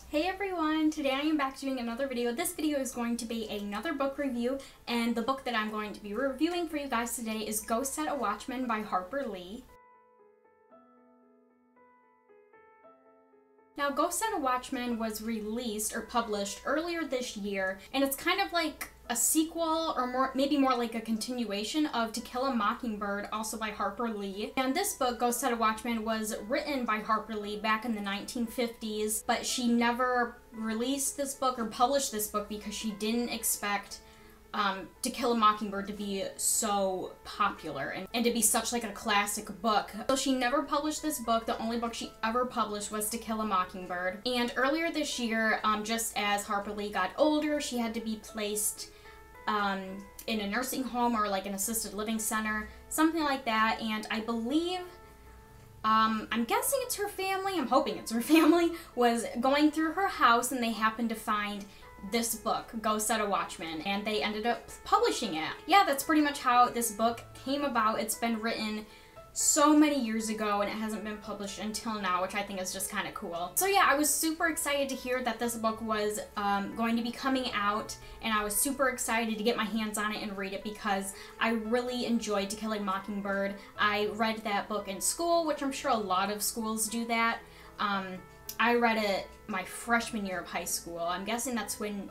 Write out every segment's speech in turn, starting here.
Hey everyone! Today I am back doing another video. This video is going to be another book review, and the book that I'm going to be reviewing for you guys today is Go Set a Watchman by Harper Lee. Now, Go Set a Watchman was released or published earlier this year, and it's kind of like a sequel, or maybe more like a continuation of To Kill a Mockingbird, also by Harper Lee. And this book, Go Set a Watchman, was written by Harper Lee back in the 1950s, but she never released this book or published this book because she didn't expect To Kill a Mockingbird to be so popular and to be such like a classic book. So she never published this book. The only book she ever published was To Kill a Mockingbird. And earlier this year, just as Harper Lee got older, she had to be placed in a nursing home or like an assisted living center, something like that. And I believe, I'm guessing it's her family, I'm hoping it's her family, was going through her house and they happened to find this book, Go Set a Watchman, and they ended up publishing it. Yeah, that's pretty much how this book came about. It's been written so many years ago and it hasn't been published until now, which I think is just kind of cool. So yeah, I was super excited to hear that this book was going to be coming out, and I was super excited to get my hands on it and read it because I really enjoyed To Kill a Mockingbird. I read that book in school, which I'm sure a lot of schools do that. I read it my freshman year of high school. I'm guessing that's when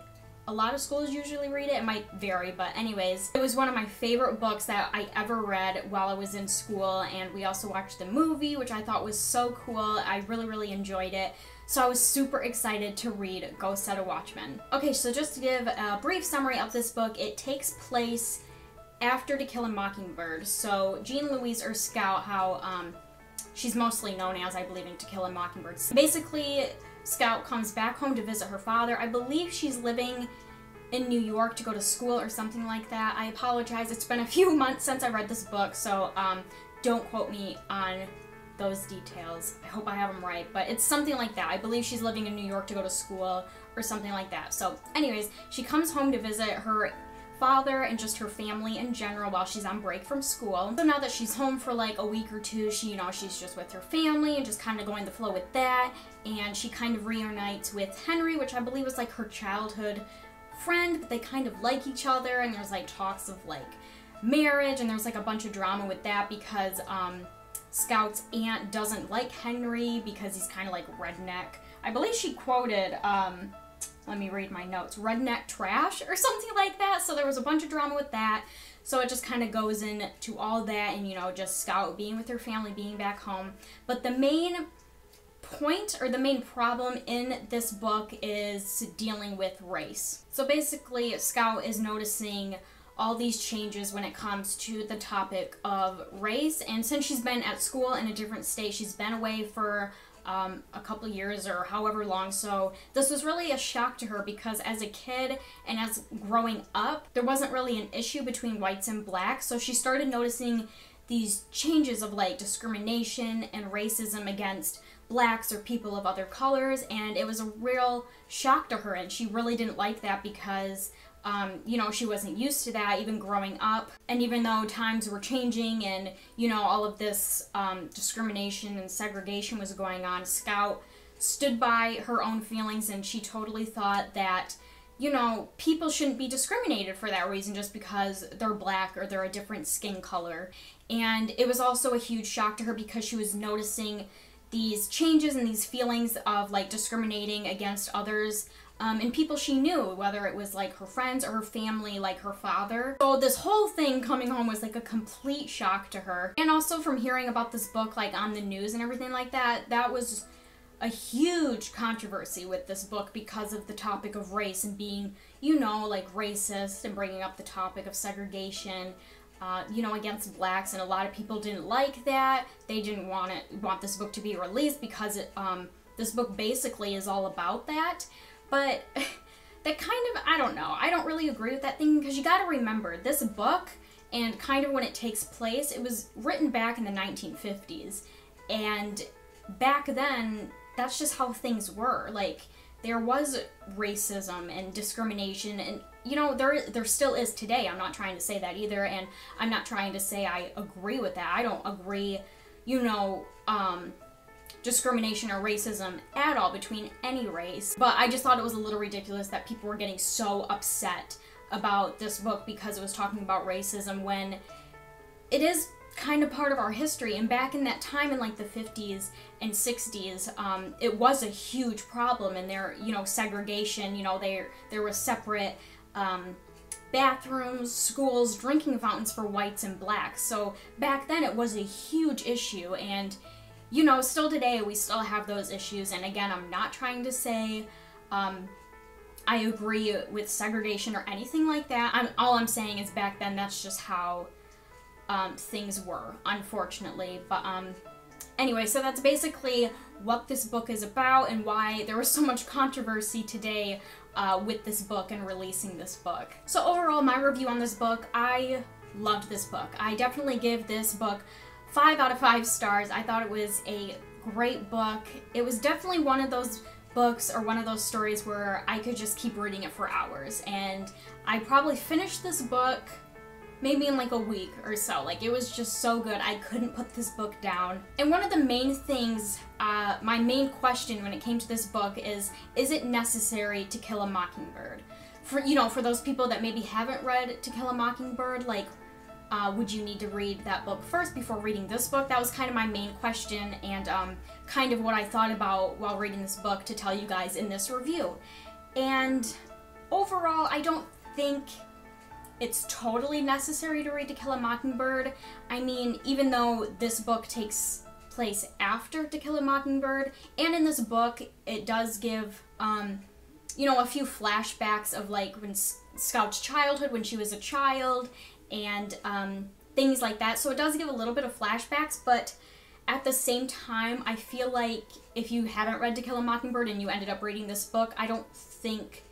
a lot of schools usually read it. It might vary, but anyways, it was one of my favorite books that I ever read while I was in school, and we also watched the movie, which I thought was so cool. I really enjoyed it. So I was super excited to read Go Set a Watchman. Okay, so just to give a brief summary of this book, it takes place after To Kill a Mockingbird. So Jean Louise, or Scout, how she's mostly known as, I believe, in To Kill a Mockingbird. Basically, Scout comes back home to visit her father. I believe she's living in New York to go to school or something like that. I apologize, it's been a few months since I read this book, so don't quote me on those details. I hope I have them right, but it's something like that. I believe she's living in New York to go to school or something like that. So anyways, she comes home to visit her father and just her family in general while she's on break from school. So now that she's home for like a week or two, she's just with her family and just kind of going the flow with that, and she kind of reunites with Henry, which I believe was like her childhood friend, but they kind of like each other, and there's like talks of like marriage, and there's like a bunch of drama with that because Scout's aunt doesn't like Henry because he's kind of like redneck. I believe she quoted let me read my notes, redneck trash or something like that. So there was a bunch of drama with that. So it just kind of goes into all that, and just Scout being with her family, being back home. But the main point, or the main problem in this book, is dealing with race. So basically, Scout is noticing all these changes when it comes to the topic of race. And since she's been at school in a different state, she's been away for a couple years or however long, so this was really a shock to her because as a kid and as growing up, there wasn't really an issue between whites and blacks, so she started noticing these changes of like discrimination and racism against blacks or people of other colors, and it was a real shock to her, and she really didn't like that because she wasn't used to that even growing up. And even though times were changing and, all of this discrimination and segregation was going on, Scout stood by her own feelings, and she totally thought that, people shouldn't be discriminated for that reason just because they're black or they're a different skin color. And it was also a huge shock to her because she was noticing these changes and these feelings of like discriminating against others and people she knew, whether it was like her friends or her family, like her father. So this whole thing coming home was like a complete shock to her. And also from hearing about this book like on the news and everything like that, that was a huge controversy with this book because of the topic of race and being, like racist and bringing up the topic of segregation, against blacks, and a lot of people didn't like that. They didn't want this book to be released because this book basically is all about that. But that kind of, I don't know, I don't really agree with that thing because you gotta remember, this book and kind of when it takes place, it was written back in the 1950s, and back then, that's just how things were. Like, there was racism and discrimination, and there still is today. I'm not trying to say that either, and I'm not trying to say I agree with that. I don't agree, discrimination or racism at all between any race. But I just thought it was a little ridiculous that people were getting so upset about this book because it was talking about racism when it is kind of part of our history. And back in that time, in like the 50s and 60s, it was a huge problem. And there, you know, segregation, you know, there were separate bathrooms, schools, drinking fountains for whites and blacks. So back then it was a huge issue, and you know, still today we still have those issues. And again, I'm not trying to say I agree with segregation or anything like that. All I'm saying is back then that's just how things were, unfortunately. But anyway, so that's basically what this book is about and why there was so much controversy today with this book and releasing this book. So overall, my review on this book, I loved this book. I definitely give this book 5 out of 5 stars. I thought it was a great book. It was definitely one of those books or one of those stories where I could just keep reading it for hours, and I probably finished this book maybe in like a week or so. Like, it was just so good. I couldn't put this book down. And one of the main things, my main question when it came to this book is it necessary to kill a mockingbird? For, you know, for those people that maybe haven't read To Kill a Mockingbird, like, would you need to read that book first before reading this book? That was kind of my main question, and kind of what I thought about while reading this book to tell you guys in this review. And overall, I don't think it's totally necessary to read To Kill a Mockingbird. I mean, even though this book takes place after To Kill a Mockingbird, and in this book it does give, you know, a few flashbacks of like when Scout's childhood, when she was a child, and things like that. So it does give a little bit of flashbacks, but at the same time, I feel like if you haven't read To Kill a Mockingbird and you ended up reading this book, I don't think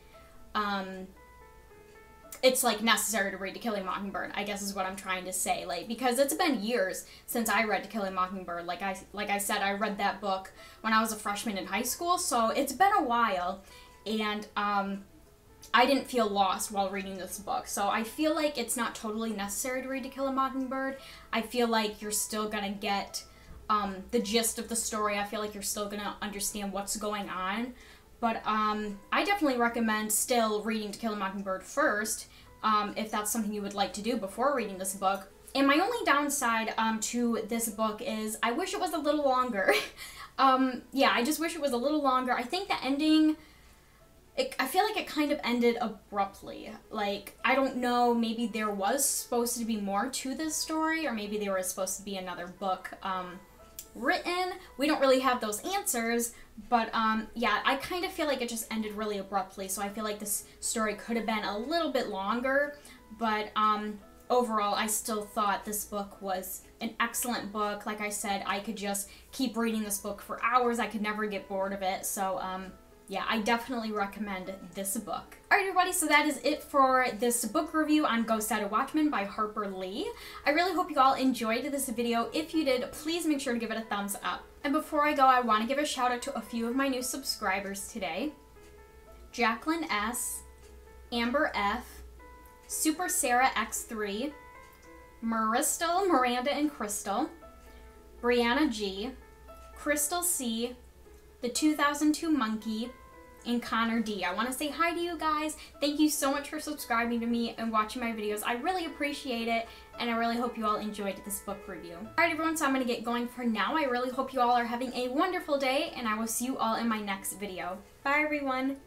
it's like necessary to read To Kill a Mockingbird, I guess is what I'm trying to say. Like, because it's been years since I read To Kill a Mockingbird. Like I said, I read that book when I was a freshman in high school, so it's been a while, and I didn't feel lost while reading this book. So I feel like it's not totally necessary to read To Kill a Mockingbird. I feel like you're still gonna get the gist of the story. I feel like you're still gonna understand what's going on. But I definitely recommend still reading To Kill a Mockingbird first, if that's something you would like to do before reading this book. And my only downside to this book is I wish it was a little longer. Yeah, I just wish it was a little longer. I think the ending, I feel like it kind of ended abruptly. Like, I don't know, maybe there was supposed to be more to this story, or maybe there was supposed to be another book written. We don't really have those answers, but yeah, I kind of feel like it just ended really abruptly, so I feel like this story could have been a little bit longer, but overall, I still thought this book was an excellent book. Like I said, I could just keep reading this book for hours. I could never get bored of it, so yeah, I definitely recommend this book. Alright everybody, so that is it for this book review on Ghost Side of Watchmen by Harper Lee. I really hope you all enjoyed this video. If you did, please make sure to give it a thumbs up. And before I go, I want to give a shout out to a few of my new subscribers today. Jacqueline S, Amber F, Super Sarah X3, Maristal, Miranda and Crystal, Brianna G, Crystal C, the 2002 Monkey, and Connor D. I want to say hi to you guys. Thank you so much for subscribing to me and watching my videos. I really appreciate it, and I really hope you all enjoyed this book review. Alright everyone, so I'm going to get going for now. I really hope you all are having a wonderful day, and I will see you all in my next video. Bye everyone!